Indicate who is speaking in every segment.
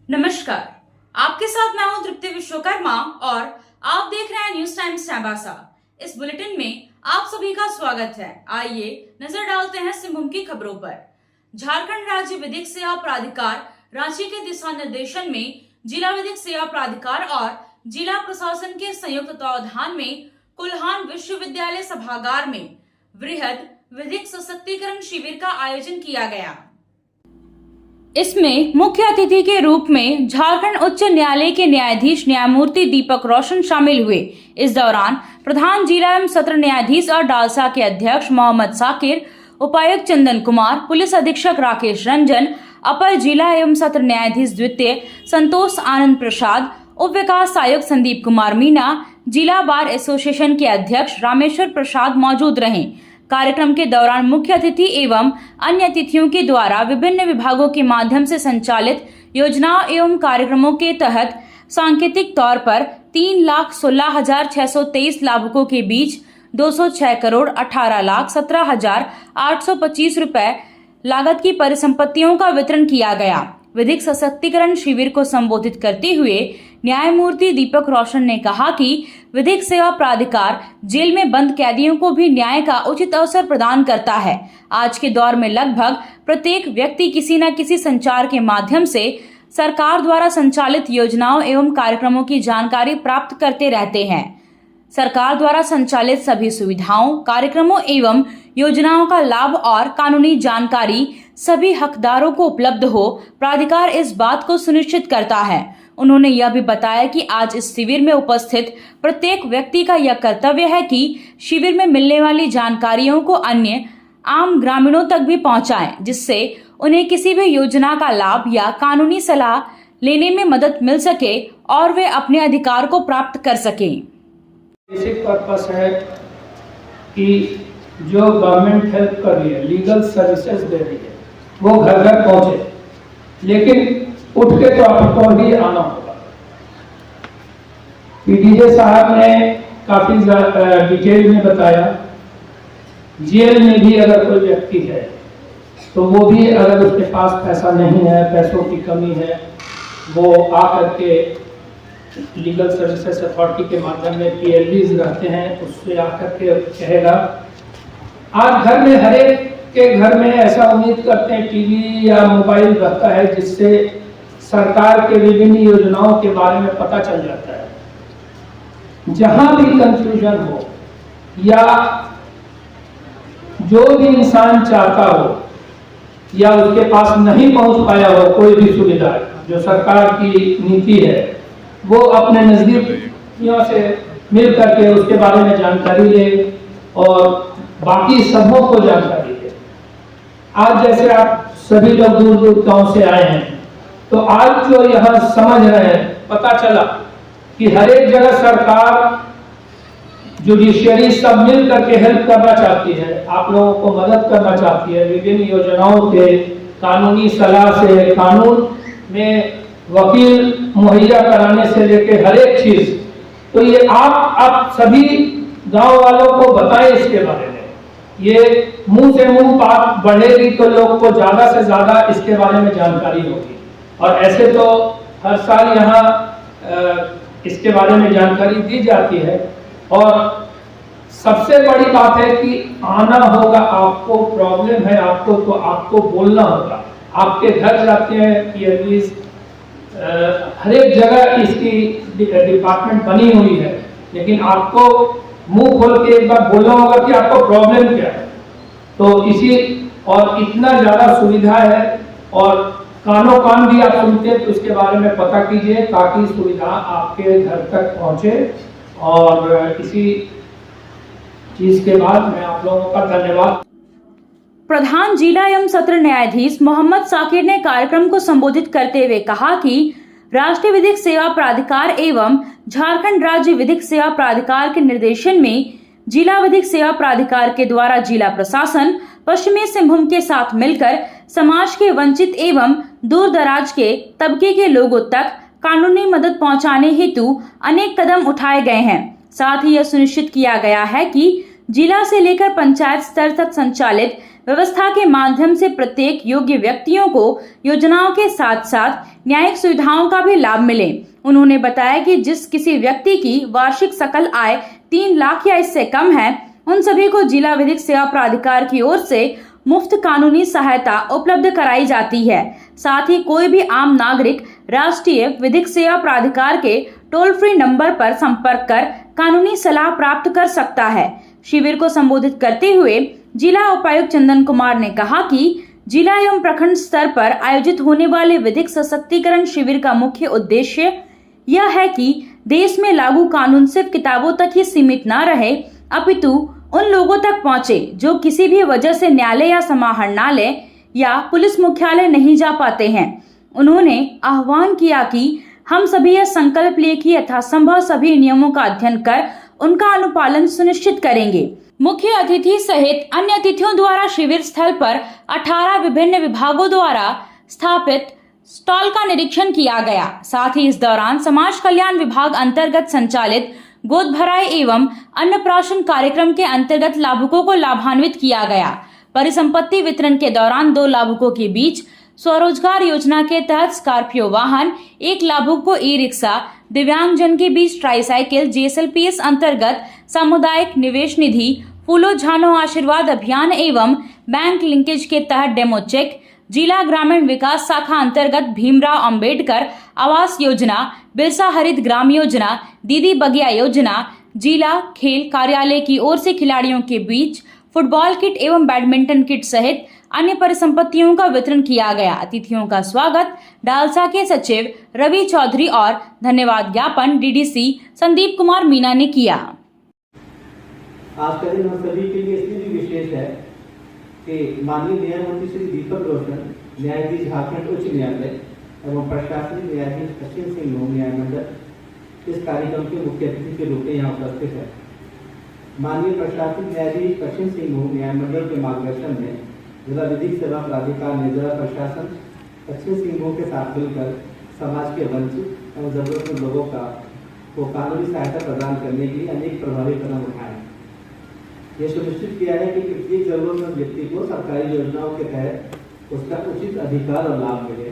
Speaker 1: नमस्कार, आपके साथ मैं हूं तृप्ति विश्वकर्मा और आप देख रहे हैं न्यूज टाइम्स चाईबासा। इस बुलेटिन में आप सभी का स्वागत है। आइए नजर डालते हैं सिंहभूम की खबरों पर। झारखंड राज्य विधिक सेवा प्राधिकार रांची के दिशा निर्देशन में जिला विधिक सेवा प्राधिकार और जिला प्रशासन के संयुक्त तत्वावधान में कुल्हान विश्वविद्यालय सभागार में वृहद विधिक सशक्तिकरण शिविर का आयोजन किया गया। इसमें मुख्य अतिथि के रूप में झारखंड उच्च न्यायालय के न्यायाधीश न्यायमूर्ति दीपक रोशन शामिल हुए। इस दौरान प्रधान जिला एवं सत्र न्यायाधीश और डालसा के अध्यक्ष मोहम्मद साकिर, उपायुक्त चंदन कुमार, पुलिस अधीक्षक राकेश रंजन, अपर जिला एवं सत्र न्यायाधीश द्वितीय संतोष आनंद प्रसाद, उप विकास आयुक्त संदीप कुमार मीना, जिला बार एसोसिएशन के अध्यक्ष रामेश्वर प्रसाद मौजूद रहे। कार्यक्रम के दौरान मुख्य अतिथि एवं अन्य अतिथियों के द्वारा विभिन्न विभागों के माध्यम से संचालित योजनाओं एवं कार्यक्रमों के तहत सांकेतिक तौर पर 3,16,623 लाभुकों के बीच 206 करोड़ 18,17,825 रुपए लागत की परिसंपत्तियों का वितरण किया गया। विधिक सशक्तिकरण शिविर को संबोधित करते हुए न्यायमूर्ति दीपक रोशन ने कहा कि विधिक सेवा प्राधिकार जेल में बंद कैदियों को भी न्याय का उचित अवसर प्रदान करता है। आज के दौर में लगभग प्रत्येक व्यक्ति किसी न किसी संचार के माध्यम से सरकार द्वारा संचालित योजनाओं एवं कार्यक्रमों की जानकारी प्राप्त करते रहते हैं। सरकार द्वारा संचालित सभी सुविधाओं, कार्यक्रमों एवं योजनाओं का लाभ और कानूनी जानकारी सभी हकदारों को उपलब्ध हो, प्राधिकार इस बात को सुनिश्चित करता है। उन्होंने यह भी बताया कि आज इस शिविर में उपस्थित प्रत्येक व्यक्ति का यह कर्तव्य है कि शिविर में मिलने वाली जानकारियों को अन्य आम ग्रामीणों तक भी पहुंचाएं, जिससे उन्हें किसी भी योजना का लाभ या कानूनी सलाह लेने में मदद मिल सके और वे अपने अधिकार को प्राप्त कर सकें।
Speaker 2: बेसिक पर्पस है कि जो गवर्नमेंट हेल्प कर रही है, लीगल सर्विसेज दे रही है, वो घर घर पहुंचे, लेकिन उठ के तो आपको ही आना होगा। पीडीजे साहब ने काफी डिटेल में बताया, जेल में भी अगर कोई व्यक्ति है तो वो भी अगर उसके पास पैसा नहीं है, पैसों की कमी है, वो आकर के लीगल सर्विसेज अथॉरिटी के माध्यम में PLDs रहते हैं, उससे आकर के कहेगा। आज घर में हर एक के घर में ऐसा उम्मीद करते हैं टीवी या मोबाइल रहता है, जिससे सरकार के विभिन्न योजनाओं के बारे में पता चल जाता है। जहां भी कंफ्यूजन हो या जो भी इंसान चाहता हो या उसके पास नहीं पहुंच पाया हो कोई भी सुविधा, जो सरकार की नीति है, वो अपने नजदीकियों से मिल करके उसके बारे में जानकारी ले और बाकी सबों को जानकारी दे। आज जैसे आप सभी लोग दूर दूर गांव से आए हैं, तो आज जो यह समझ रहे हैं, पता चला कि हर एक जगह सरकार, जुडिशियरी सब मिल करके हेल्प करना चाहती है, आप लोगों को मदद करना चाहती है विभिन्न योजनाओं के कानूनी सलाह से, कानून में वकील मुहैया कराने से लेके हर एक चीज। तो ये आप सभी गांव वालों को बताएं इसके बारे में। ये मुंह से मुंह बात बढ़ेगी तो लोग को ज्यादा से ज्यादा इसके बारे में जानकारी होगी। और ऐसे तो हर साल यहाँ इसके बारे में जानकारी दी जाती है। और सबसे बड़ी बात है कि आना होगा, आपको प्रॉब्लम है आपको, तो आपको बोलना होगा। आपके घर जाते हैं PLDs, हर एक जगह इसकी डिपार्टमेंट बनी हुई है, लेकिन आपको मुंह खोल के एक बार बोलना होगा कि आपको प्रॉब्लम क्या है। तो इसी और इतना ज्यादा सुविधा है और कानों कान भी आप सुनते हैं, तो उसके बारे में पता कीजिए ताकि सुविधा आपके घर तक पहुंचे। और इसी चीज के बाद मैं आप लोगों का धन्यवाद।
Speaker 1: प्रधान जिला एवं सत्र न्यायाधीश मोहम्मद साकिर ने कार्यक्रम को संबोधित करते हुए कहा कि राष्ट्रीय विधिक सेवा प्राधिकार एवं झारखंड राज्य विधिक सेवा प्राधिकार के निर्देशन में जिला विधिक सेवा प्राधिकार के द्वारा जिला प्रशासन पश्चिमी सिंहभूम के साथ मिलकर समाज के वंचित एवं दूर दराज के तबके के लोगों तक कानूनी मदद पहुंचाने हेतु अनेक कदम उठाए गए हैं। साथ ही यह सुनिश्चित किया गया है कि जिला से लेकर पंचायत स्तर तक संचालित व्यवस्था के माध्यम से प्रत्येक योग्य व्यक्तियों को योजनाओं के साथ साथ न्यायिक सुविधाओं का भी लाभ मिले। उन्होंने बताया कि जिस किसी व्यक्ति की वार्षिक सकल आय 3 लाख या इससे कम है, उन सभी को जिला विधिक सेवा प्राधिकार की ओर से मुफ्त कानूनी सहायता उपलब्ध कराई जाती है। साथ ही कोई भी आम नागरिक राष्ट्रीय विधिक सेवा प्राधिकार के टोल फ्री नंबर पर संपर्क कर कानूनी सलाह प्राप्त कर सकता है। शिविर को संबोधित करते हुए जिला उपायुक्त चंदन कुमार ने कहा कि जिला एवं प्रखंड स्तर पर आयोजित होने वाले विधिक सशक्तिकरण शिविर का मुख्य उद्देश्य यह है कि देश में लागू कानून सिर्फ किताबों तक ही सीमित न रहे, अपितु उन लोगों तक पहुंचे जो किसी भी वजह से न्यायालय या समाहरणालय या पुलिस मुख्यालय नहीं जा पाते हैं। उन्होंने आह्वान किया कि हम सभी यह संकल्प लिए कि यथासंभव सभी नियमों का अध्ययन कर उनका अनुपालन सुनिश्चित करेंगे। मुख्य अतिथि सहित अन्य अतिथियों द्वारा शिविर स्थल पर 18 विभिन्न विभागों द्वारा स्थापित स्टॉल का निरीक्षण किया गया। साथ ही इस दौरान समाज कल्याण विभाग अंतर्गत संचालित गोद भराई एवं अन्नप्राशन कार्यक्रम के अंतर्गत लाभुकों को लाभान्वित किया गया। परिसंपत्ति वितरण के दौरान 2 लाभुकों के बीच स्वरोजगार योजना के तहत स्कॉर्पियो वाहन, 1 लाभुक को ई रिक्शा, दिव्यांगजन के बीच ट्राईसाइकिल, JSLPS अंतर्गत सामुदायिक निवेश निधि, फूलो झानो आशीर्वाद अभियान एवं बैंक लिंकेज के तहत डेमो चेक, जिला ग्रामीण विकास शाखा अंतर्गत भीमराव अंबेडकर आवास योजना, बिरसा हरित ग्राम योजना, दीदी बगिया योजना, जिला खेल कार्यालय की ओर से खिलाड़ियों के बीच फुटबॉल किट एवं बैडमिंटन किट सहित अन्य परिसंपत्तियों का वितरण किया गया। अतिथियों का स्वागत डालसा के सचिव रवि चौधरी और धन्यवाद ज्ञापन DDC संदीप कुमार मीना ने किया।
Speaker 3: आज का दिन हम सभी के लिए इसलिए भी विशेष है कि माननीय न्यायमूर्ति श्री दीपक रोशन, न्यायाधीश झारखंड उच्च न्यायालय एवं प्रशासनिक न्यायाधीश पश्चिम सिंहभूम न्यायमंडल इस कार्यक्रम के मुख्य अतिथि के रूप में यहाँ उपस्थित है। माननीय प्रशासनिक न्यायाधीश पश्चिम सिंहभूम न्यायमंडल के मार्गदर्शन में जिला विधिक सेवा प्राधिकार ने जिला प्रशासन पश्चिम सिंहभूम के साथ मिलकर समाज के वंचित एवं जरूरतमंद लोगों को कानूनी सहायता प्रदान करने के लिए अनेक प्रभावी कदम उठाए। ये सुनिश्चित किया है कि प्रत्येक जरूरतमंद व्यक्ति को सरकारी योजनाओं के तहत उसका उचित अधिकार और लाभ मिले।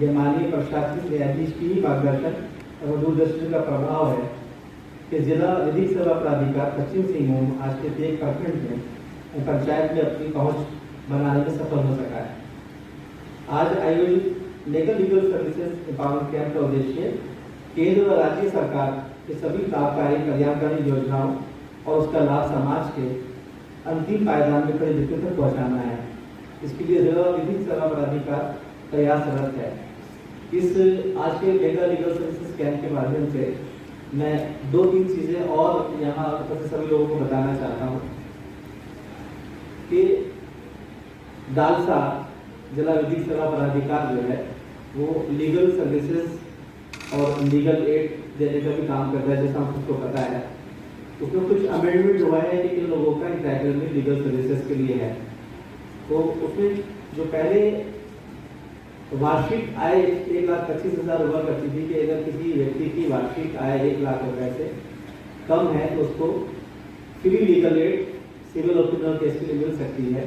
Speaker 3: यह माननीय प्रशासनिक न्यायाधीश की ही मार्गदर्शन एवं दूरदर्शी का प्रभाव है कि जिला विधिक सेवा प्राधिकार पश्चिम सिंहभूम आज के प्रत्येक प्रखंड में पंचायत में अपनी पहुंच बनाने में सफल हो सका है। आज आयोजित लीगल सर्विसेज एम्पावरमेंट कैंप का उद्देश्य केंद्र व राज्य सरकार के सभी लाभकारी कल्याणकारी योजनाओं और उसका लाभ समाज के अंतिम पायदान में खड़े व्यक्तियों तक पहुंचाना है। इसके लिए जिला विधिक सेवा प्राधिकार प्रयासरत है। इस आज के लीगल सर्विसेज कैंप के माध्यम से मैं 2-3 चीजें और यहाँ सभी लोगों को बताना चाहता हूँ कि डालसा जिला विधिक सेवा प्राधिकार जो है वो लीगल सर्विसेज और लीगल एड देने का भी काम करता है, जैसा हम सबको पता है। उसमें कुछ अमेंडमेंट हुआ है कि इन लोगों का इंटरनेट में लीगल सर्विसेज के लिए है। तो उसमें जो पहले वार्षिक आय 1,25,000 हुआ करती थी कि अगर किसी व्यक्ति की वार्षिक आय 1 लाख रुपए से कम है तो उसको फ्री लीगल एड सिविल और क्रिमिनल केस के लिए मिल सकती है।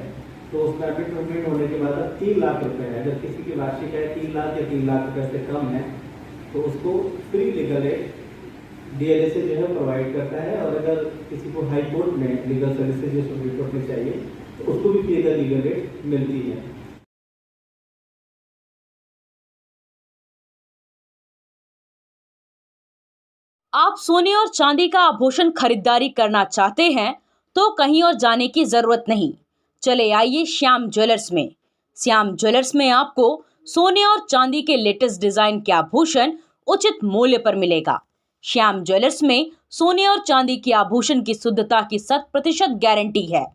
Speaker 3: तो उसका अमेंडमेंट होने के बाद 3 लाख रुपए है। अगर किसी की वार्षिक आय 3 लाख या 3 लाख रुपए से कम है तो उसको फ्री लीगल एड DLA से जो है प्रोवाइड करता है। और अगर किसी को हाई कोर्ट में लीगल सर्विसेज या सुप्रीम कोर्ट में चाहिए तो उसको भी लीगल एड मिलती है।
Speaker 1: आप सोने और चांदी का आभूषण खरीदारी करना चाहते हैं तो कहीं और जाने की जरूरत नहीं, चले आइए श्याम ज्वेलर्स में। श्याम ज्वेलर्स में आपको सोने और चांदी के लेटेस्ट डिजाइन के आभूषण उचित मूल्य पर मिलेगा। श्याम ज्वेलर्स में सोने और चांदी के आभूषण की शुद्धता की 100% गारंटी है।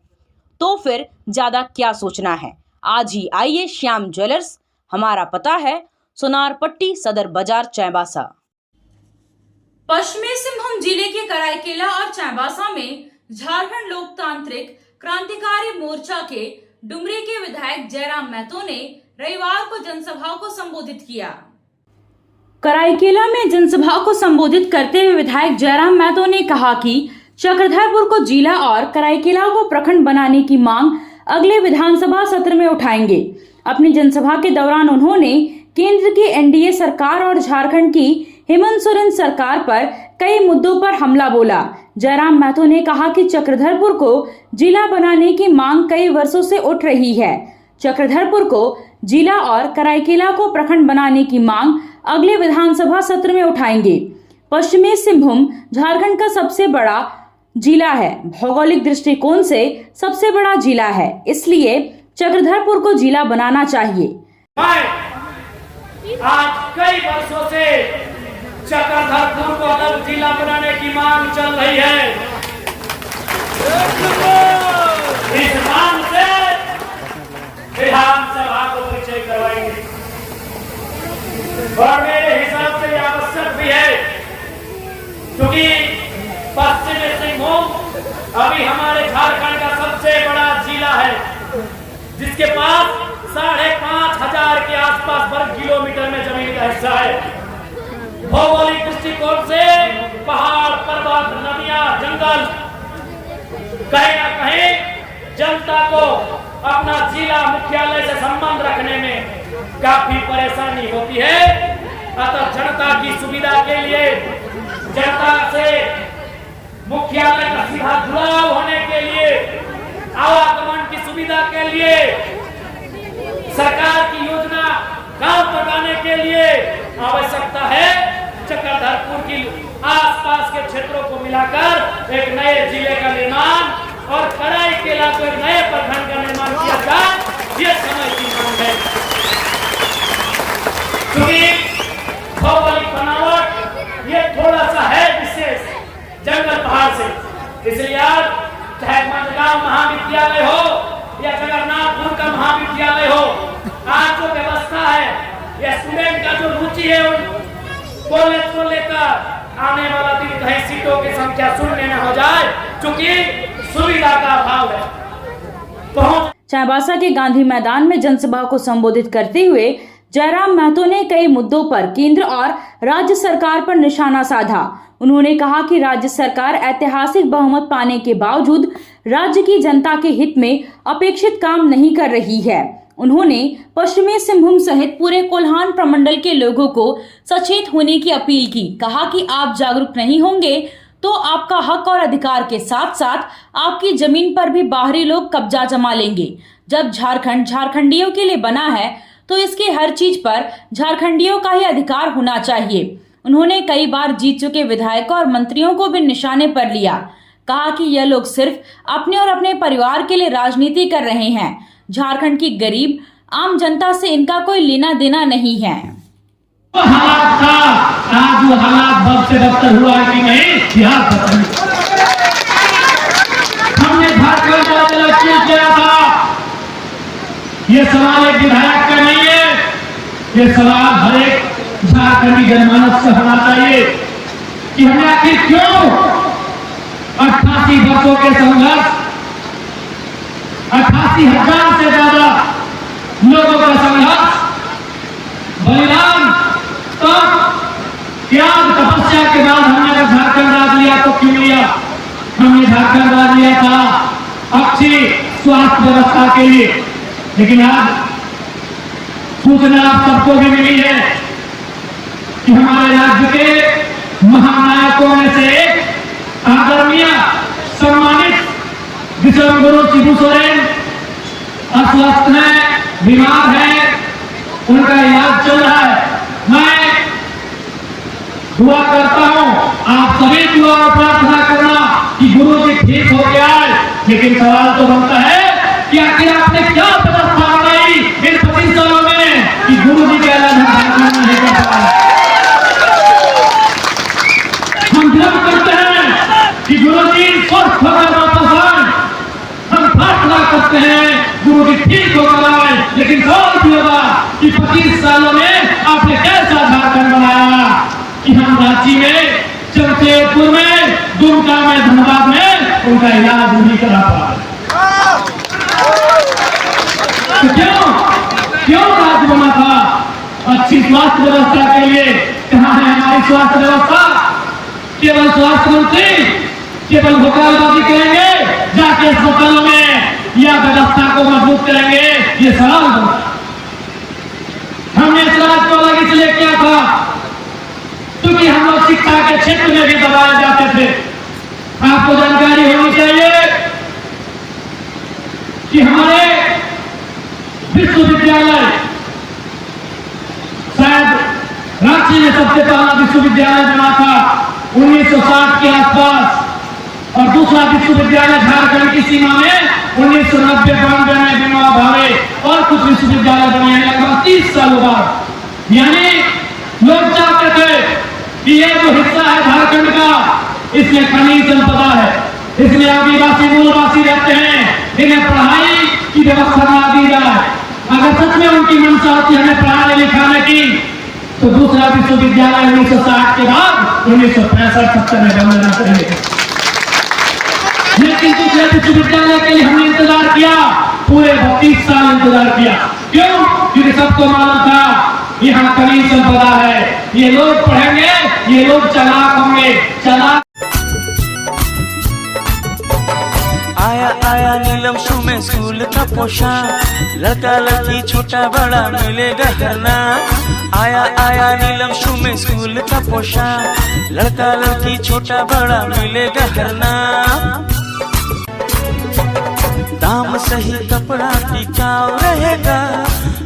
Speaker 1: तो फिर ज्यादा क्या सोचना है, आज ही आइए श्याम ज्वेलर्स। हमारा पता है सोनारपट्टी सदर बाजार चाईबासा। पश्चिमी सिंहभूम जिले के कराईकेला और चाईबासा में झारखंड लोकतांत्रिक क्रांतिकारी मोर्चा के डुमरी के विधायक जयराम महतो ने रविवार को जनसभा को संबोधित किया। कराईकेला में जनसभा को संबोधित करते हुए विधायक जयराम महतो ने कहा कि चक्रधरपुर को जिला और कराईकेला को प्रखंड बनाने की मांग अगले विधानसभा सत्र में उठाएंगे। अपनी जनसभा के दौरान उन्होंने केंद्र की एनडीए सरकार और झारखंड की हेमंत सोरेन सरकार पर कई मुद्दों पर हमला बोला। जयराम महतो ने कहा कि चक्रधरपुर को जिला बनाने की मांग कई वर्षों से उठ रही है। चक्रधरपुर को जिला और कराईकेला को प्रखंड बनाने की मांग अगले विधानसभा सत्र में उठाएंगे। पश्चिमी सिंहभूम झारखंड का सबसे बड़ा जिला है, भौगोलिक दृष्टिकोण से सबसे बड़ा जिला है, इसलिए चक्रधरपुर को जिला बनाना चाहिए।
Speaker 4: आज कई वर्षों से चक्रधरपुर को अलग जिला बनाने की मांग चल रही है। इस मांग से विधानसभा को परिचय करवाएंगे और मेरे हिसाब से यह आवश्यक भी है, क्योंकि पश्चिमी सिंहभूम अभी हमारे झारखंड का सबसे बड़ा जिला है, जिसके पास 5,500 के आसपास वर्ग किलोमीटर में जमीन का हिस्सा है। भौगोलिक दृष्टिकोण से पहाड़, पर्वत, नदियां, जंगल, कहीं ना कहीं जनता को अपना जिला मुख्यालय से संबंध रखने में काफी परेशानी होती है। अतः जनता की सुविधा के लिए, जनता से मुख्यालय का सीधा जुड़ाव होने के लिए, आवागमन की सुविधा के लिए, सरकार की योजना काम करवाने के लिए आवश्यकता है चक्रधरपुर की आसपास के क्षेत्रों को मिलाकर एक नए जिले का निर्माण और कराईकेला को एक नए प्रखंड का निर्माण किया जाए, ये समय की मांग है। क्योंकि भौगोलिक बनावट ये थोड़ा सा है विशेष जंगल पहाड़ से, इसलिए आज चाहे मंडगांव महाविद्यालय हो या जगन्नाथपुर का महाविद्यालय हो, आज जो व्यवस्था है या स्टूडेंट का जो रुचि है कॉलेज को लेकर आने वाला दिन कहीं सीटों की संख्या शून्य न हो जाए, क्योंकि सुविधा का अभाव है।
Speaker 1: चाईबासा के गांधी मैदान में जनसभा को संबोधित करते हुए जयराम महतो ने कई मुद्दों पर केंद्र और राज्य सरकार पर निशाना साधा। उन्होंने कहा कि राज्य सरकार ऐतिहासिक बहुमत पाने के बावजूद राज्य की जनता के हित में अपेक्षित काम नहीं कर रही है। उन्होंने पश्चिमी सिंहभूम सहित पूरे कोल्हान प्रमंडल के लोगों को सचेत होने की अपील की। कहा कि आप जागरूक नहीं होंगे तो आपका हक और अधिकार के साथ साथ आपकी जमीन पर भी बाहरी लोग कब्जा जमा लेंगे। जब झारखंड झारखंडियों के लिए बना है तो इसके हर चीज पर झारखंडियों का ही अधिकार होना चाहिए। उन्होंने कई बार जीत चुके विधायकों और मंत्रियों को भी निशाने पर लिया। कहा कि यह लोग सिर्फ अपने और अपने परिवार के लिए राजनीति कर रहे हैं। झारखंड की गरीब आम जनता से इनका कोई लेना देना नहीं है।
Speaker 4: हालात था, आज वो हालात बद से बदतर हुआ है कि नहीं, हमने झारखंड का क्यों किया था, ये सवाल एक विधायक का नहीं है, ये सवाल हर एक झारखंडी जनमानस से होना चाहिए कि हमने आखिर क्यों 88 वर्षों के संघर्ष, 88,000 से ज्यादा लोगों का संघर्ष, बलिदान, तब त्याग, तपस्या के बाद हमने अगर झारखंड राज लिया तो क्यों लिया? हमने झारखंड राज लिया था अच्छी स्वास्थ्य व्यवस्था के लिए, लेकिन आज सूचना आप सबको भी मिली है कि हमारे राज्य के महानायकों में से एक आदरणीय सम्मानित विश्वगुरु शिबू सोरेन अस्वस्थ है, बीमार है, उनका इलाज चल रहा है। मैं दुआ करता हूं, आप सभी दुआ और प्रार्थना करना कि गुरु जी ठीक हो गया है। लेकिन सवाल तो बनता है कि आखिर आपने क्या व्यवस्था बनाई इन 25 सालों में कि गुरु जी का इलाज नहीं कर पाए। हम जब करते हैं कि गुरु जी स्वस्थ होकर वापस आए, हम प्रार्थना करते हैं गुरु जी ठीक होकर आए, लेकिन सवाल भी होगा कि 25 सालों में आपने कैसा झारखंड बनाया कि हम रांची में, जमशेदपुर में, दुमका में, धनबाद में उनका इलाज नहीं करा पाए। तो क्यों राज्य बना था? अच्छी स्वास्थ्य व्यवस्था के लिए। कहाँ है हमारी स्वास्थ्य व्यवस्था? केवल स्वास्थ्य मंत्री केवल भोकालबाजी करेंगे, जाके अस्पतालों में या व्यवस्था को मजबूत करेंगे, ये सवाल बनता है। हमने इस राज को अलग इसलिए किया था क्योंकि हम लोग शिक्षा के क्षेत्र में भी दबाए जाते थे। आपको जानकारी होनी चाहिए कि हमारे विश्वविद्यालय, शायद रांची में सबसे पहला विश्वविद्यालय बना था 1960 के आसपास, और दूसरा विश्वविद्यालय झारखंड की सीमा में 1990-92 में विनोबा भावे और कुछ विश्वविद्यालय बने हैं लगभग 30 सालों बाद। यानी लोग चाहते थे कि ये जो हिस्सा है झारखंड का, इसमें खनिज संपदा है, इसमें आदिवासी मूलवासी रहते हैं, इन्हें पढ़ाई की व्यवस्था ना दी जाए। अगर सच में उनकी मंशा होती हमें पढ़ाने लिखाने की, तो दूसरा विश्वविद्यालय 1960 के बाद 1965-70 में बनना चाहिए। लेकिन दूसरे विश्वविद्यालय के लिए हमने इंतजार किया, पूरे 32 साल इंतजार किया। क्यों? क्योंकि सबको मालूम था यहाँ खनिज संपदा है, ये लोग पढ़ेंगे, ये लोग चालाक होंगे। चालाक
Speaker 5: आया आया नीलम शू में स्कूल का पोशाक, लड़का लड़की छोटा बड़ा मिलेगा हरना। आया आया नीलम शू में स्कूल का पोशाक, लड़का लड़की छोटा बड़ा मिलेगा हरना। दाम सही कपड़ा टिकाऊ रहेगा,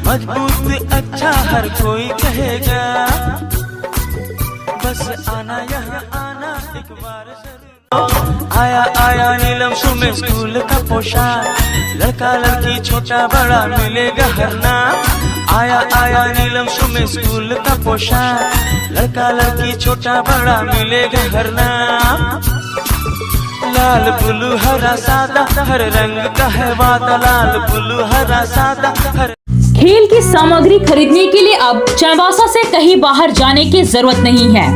Speaker 5: मजबूत अच्छा हर कोई कहेगा। बस आना यहाँ आना एक बार जरूर। आया आया नीलम शू में स्कूल का पोशाक, लड़का लड़की छोटा बड़ा मिलेगा हरना। आया आया नीलम शू में स्कूल का पोशाक, लड़का लड़की छोटा बड़ा मिलेगा हरना। लाल ब्लू हरा सादा हर रंग का है वादा, लाल ब्लू हरा सादा हर।
Speaker 1: खेल की सामग्री खरीदने के लिए अब चाईबासा से कहीं बाहर जाने की जरूरत नहीं है।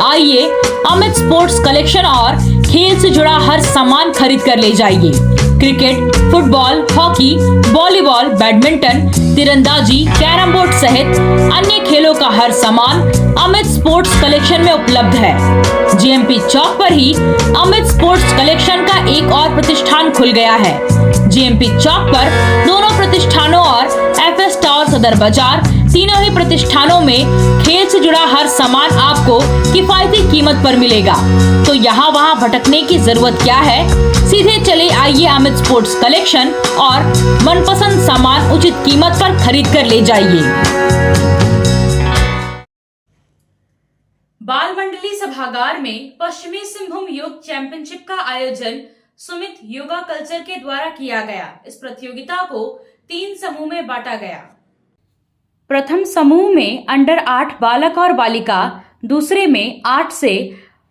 Speaker 1: आइए अमित स्पोर्ट्स कलेक्शन और खेल से जुड़ा हर सामान खरीद कर ले जाइए। Cricket, football, hockey, volleyball, badminton, तीरंदाजी, कैरम बोर्ड सहित अन्य खेलों का हर सामान अमित स्पोर्ट्स कलेक्शन में उपलब्ध है। जीएमपी चौक पर ही अमित स्पोर्ट्स कलेक्शन का एक और प्रतिष्ठान खुल गया है। जीएमपी चौक पर दोनों प्रतिष्ठानों और एफएस टावर सदर बाजार, तीनों ही प्रतिष्ठानों में खेल से जुड़ा हर सामान आपको किफायती कीमत पर मिलेगा। तो यहाँ वहाँ भटकने की जरूरत क्या है? सीधे चले आइए अमित स्पोर्ट्स कलेक्शन और मनपसंद सामान उचित कीमत पर खरीद कर ले जाइए। बाल मंडली सभागार में पश्चिमी सिंहभूम योग चैंपियनशिप का आयोजन सुमित योगा कल्चर के द्वारा किया गया। इस प्रतियोगिता को 3 समूह में बांटा गया। प्रथम समूह में अंडर 8 बालक और बालिका, दूसरे में 8 से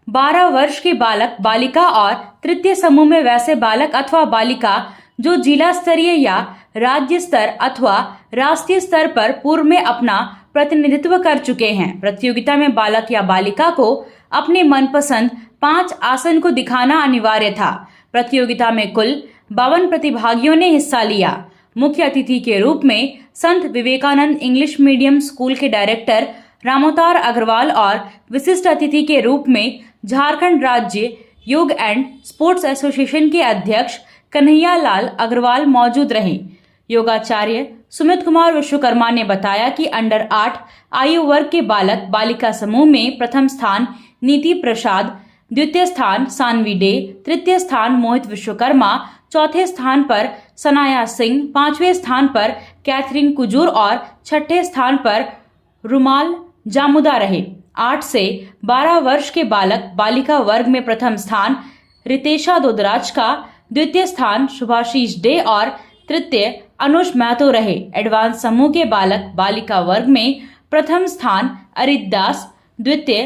Speaker 1: 12 वर्ष के बालक बालिका और तृतीय समूह में वैसे बालक अथवा बालिका जो जिला स्तरीय या राज्य स्तर अथवा राष्ट्रीय स्तर पर पूर्व में अपना प्रतिनिधित्व कर चुके हैं। प्रतियोगिता में बालक या बालिका को अपने मनपसंद 5 आसन को दिखाना अनिवार्य था। प्रतियोगिता में कुल 52 प्रतिभागियों ने हिस्सा लिया। मुख्य अतिथि के रूप में संत विवेकानंद इंग्लिश मीडियम स्कूल के डायरेक्टर रामोतार अग्रवाल और विशिष्ट अतिथि के रूप में झारखंड राज्य योग एंड स्पोर्ट्स एसोसिएशन के अध्यक्ष कन्हैया लाल अग्रवाल मौजूद रहे। योगाचार्य सुमित कुमार विश्वकर्मा ने बताया कि अंडर 8 आयु वर्ग के बालक बालिका समूह में प्रथम स्थान नीति प्रसाद, द्वितीय स्थान सानवी डे, तृतीय स्थान मोहित विश्वकर्मा, चौथे स्थान पर सनाया सिंह, 5वें स्थान पर कैथरीन कुजूर और 6ठे स्थान पर रुमाल जामुदा रहे। 8 से 12 वर्ष के बालक बालिका वर्ग में प्रथम स्थान रितेशा दोदराज का, द्वितीय स्थान शुभाशीष डे और तृतीय अनुज महतो रहे। एडवांस समूह के बालक बालिका वर्ग में प्रथम स्थान अरित दास, द्वितीय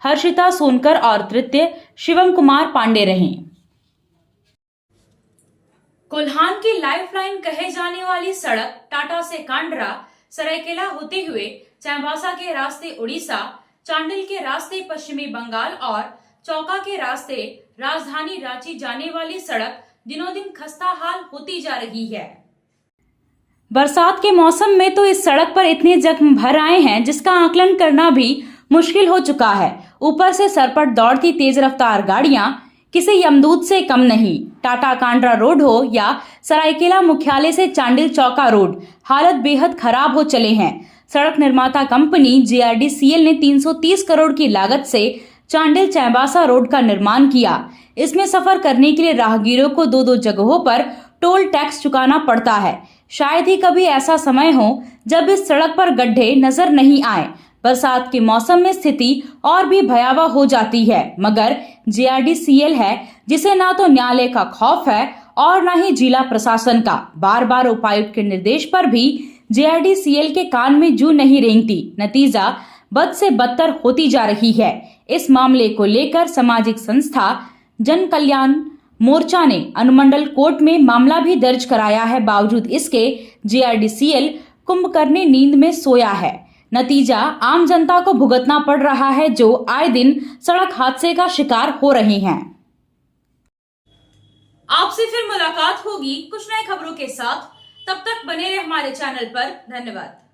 Speaker 1: हर्षिता सोनकर और तृतीय शिवम कुमार पांडे रहे। कोल्हान की लाइफलाइन कहे जाने वाली सड़क टाटा से कांडरा, सरायकेला होते हुए चाईबासा के रास्ते उड़ीसा, चांडिल के रास्ते पश्चिमी बंगाल और चौका के रास्ते राजधानी रांची जाने वाली सड़क दिनों दिन खस्ता हाल होती जा रही है। बरसात के मौसम में तो इस सड़क पर इतने जख्म भर आए हैं जिसका आकलन करना भी मुश्किल हो चुका है। ऊपर से सर पर दौड़ती तेज रफ्तार गाड़ियां, किसी यमदूत से कम नहीं। टाटा कांड्रा रोड हो या सरायकेला मुख्यालय से चांडिल चौका रोड, हालत बेहद खराब हो चले हैं। सड़क निर्माता कंपनी JRDCL ने 330 करोड़ की लागत से चांडिल चैबासा रोड का निर्माण किया। इसमें सफर करने के लिए राहगीरों को दो जगहों पर टोल टैक्स चुकाना पड़ता है। शायद ही कभी ऐसा समय हो जब इस सड़क पर गड्ढे नजर नहीं आए। बरसात के मौसम में स्थिति और भी भयावह हो जाती है, मगर JRDCL है जिसे ना तो न्यायालय का खौफ है और ना ही जिला प्रशासन का। बार बार उपायुक्त के निर्देश पर भी JRDCL के कान में जू नहीं रेंगती। नतीजा बद से बदतर होती जा रही है। इस मामले को लेकर सामाजिक संस्था जन कल्याण मोर्चा ने अनुमंडल कोर्ट में मामला भी दर्ज कराया है। बावजूद इसके JRDCL कुंभकर्णी नींद में सोया है। नतीजा आम जनता को भुगतना पड़ रहा है, जो आए दिन सड़क हादसे का शिकार हो रहे हैं। आपसे फिर मुलाकात होगी कुछ नई खबरों के साथ। तब तक बने रहे हमारे चैनल पर। धन्यवाद।